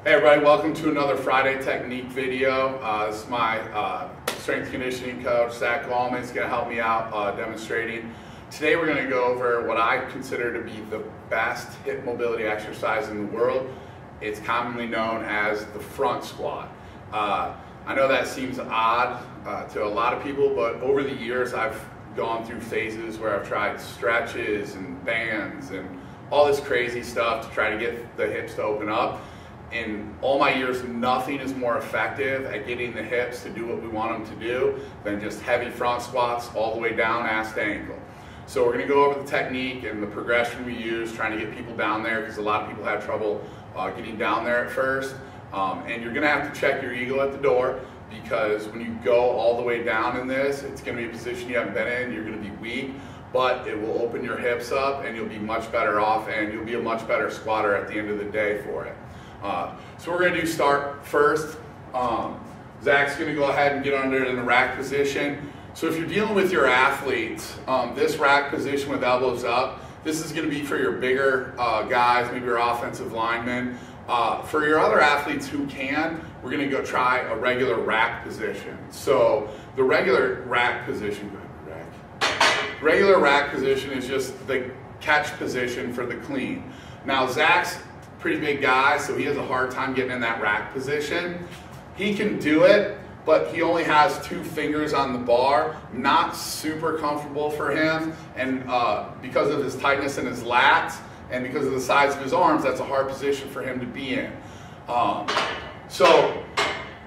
Hey everybody, welcome to another Friday Technique video. This is my strength conditioning coach, Zach Gallman. He's going to help me out demonstrating. Today we're going to go over what I consider to be the best hip mobility exercise in the world. It's commonly known as the front squat. I know that seems odd to a lot of people, but over the years I've gone through phases where I've tried stretches and bands and all this crazy stuff to try to get the hips to open up. In all my years, nothing is more effective at getting the hips to do what we want them to do than just heavy front squats all the way down, ass to ankle. So we're going to go over the technique and the progression we use, trying to get people down there, because a lot of people have trouble getting down there at first. And you're going to have to check your ego at the door, because when you go all the way down in this, it's going to be a position you haven't been in. You're going to be weak, but it will open your hips up and you'll be much better off, and you'll be a much better squatter at the end of the day for it. So we're going to do start first. Zach's going to go ahead and get under in the rack position. So if you're dealing with your athletes, this rack position with elbows up, this is going to be for your bigger guys, maybe your offensive linemen. For your other athletes who can, we're going to go try a regular rack position. So the regular rack position, regular rack position is just the catch position for the clean. Now Zach's pretty big guy, so he has a hard time getting in that rack position. He can do it, but he only has 2 fingers on the bar. Not super comfortable for him, and because of his tightness in his lats and because of the size of his arms, that's a hard position for him to be in. So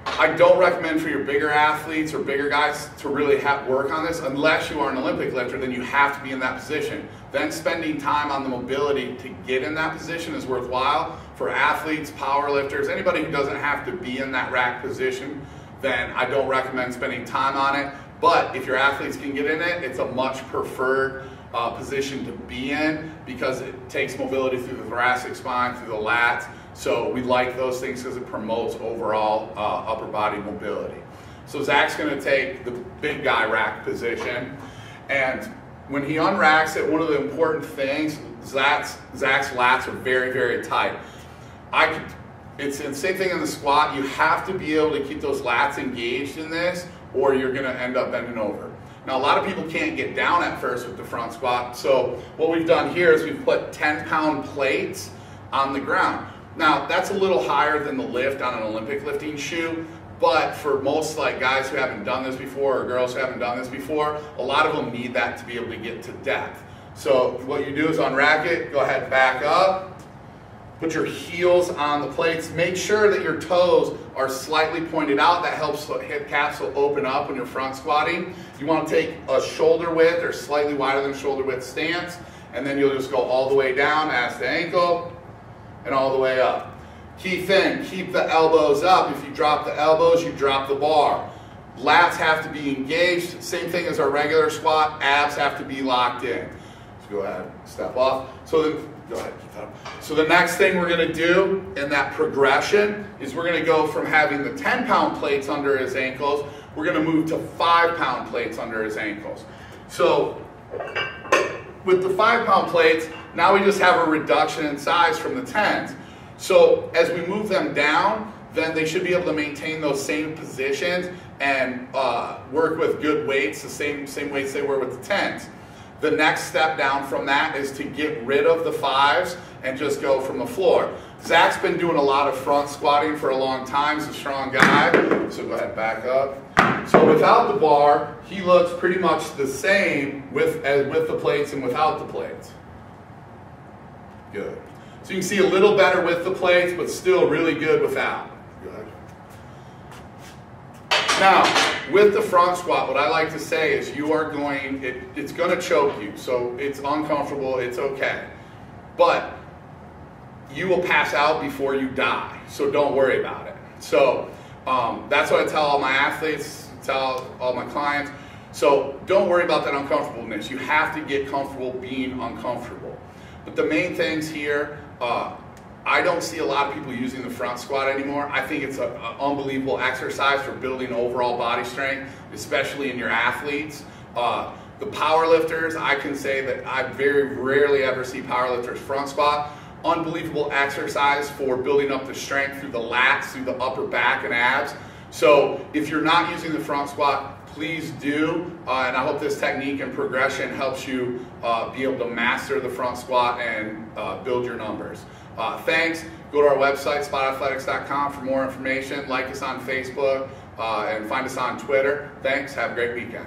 I don't recommend for your bigger athletes or bigger guys to really work on this unless you are an Olympic lifter. Then you have to be in that position. Then spending time on the mobility to get in that position is worthwhile. For athletes, power lifters, anybody who doesn't have to be in that rack position, then I don't recommend spending time on it. But if your athletes can get in it, it's a much preferred position to be in, because it takes mobility through the thoracic spine, through the lats. So we like those things because it promotes overall upper body mobility. So Zach's going to take the big guy rack position, and when he unracks it, one of the important things, Zach's lats are very, very tight. It's the same thing in the squat. You have to be able to keep those lats engaged in this, or you're going to end up bending over. Now, a lot of people can't get down at first with the front squat, so what we've done here is we've put 10-pound plates on the ground. Now, that's a little higher than the lift on an Olympic lifting shoe, but for most guys who haven't done this before, or girls who haven't done this before, a lot of them need that to be able to get to depth. So what you do is unrack it, go ahead, back up, put your heels on the plates, make sure that your toes are slightly pointed out. That helps the hip capsule open up when you're front squatting. You want to take a shoulder width or slightly wider than shoulder width stance, and then you'll just go all the way down, ass to ankle, and all the way up. Key thing, keep the elbows up. If you drop the elbows, you drop the bar. Lats have to be engaged. Same thing as our regular squat. Abs have to be locked in. So go ahead, step off. So the next thing we're going to do in that progression is we're going to go from having the 10-pound plates under his ankles, we're going to move to 5-pound plates under his ankles. So with the 5-pound plates, now we just have a reduction in size from the 10s. So as we move them down, then they should be able to maintain those same positions and work with good weights, the same weights they were with the 10s. The next step down from that is to get rid of the 5s and just go from the floor. Zach's been doing a lot of front squatting for a long time. He's a strong guy. So go ahead, back up. So without the bar, he looks pretty much the same with the plates and without the plates. Good. So you can see a little better with the plates, but still really good without. Good. Now, with the front squat, what I like to say is it's going to choke you. So it's uncomfortable, it's okay. But you will pass out before you die, so don't worry about it. So that's what I tell all my athletes, tell all my clients. So don't worry about that uncomfortableness. You have to get comfortable being uncomfortable. But the main things here, I don't see a lot of people using the front squat anymore. I think it's an unbelievable exercise for building overall body strength, especially in your athletes. The power lifters, I can say that I very rarely ever see power lifters front squat. unbelievable exercise for building up the strength through the lats, through the upper back and abs. So if you're not using the front squat, please do, and I hope this technique and progression helps you be able to master the front squat and build your numbers. Thanks. Go to our website, spotathletics.com, for more information. Like us on Facebook and find us on Twitter. Thanks. Have a great weekend.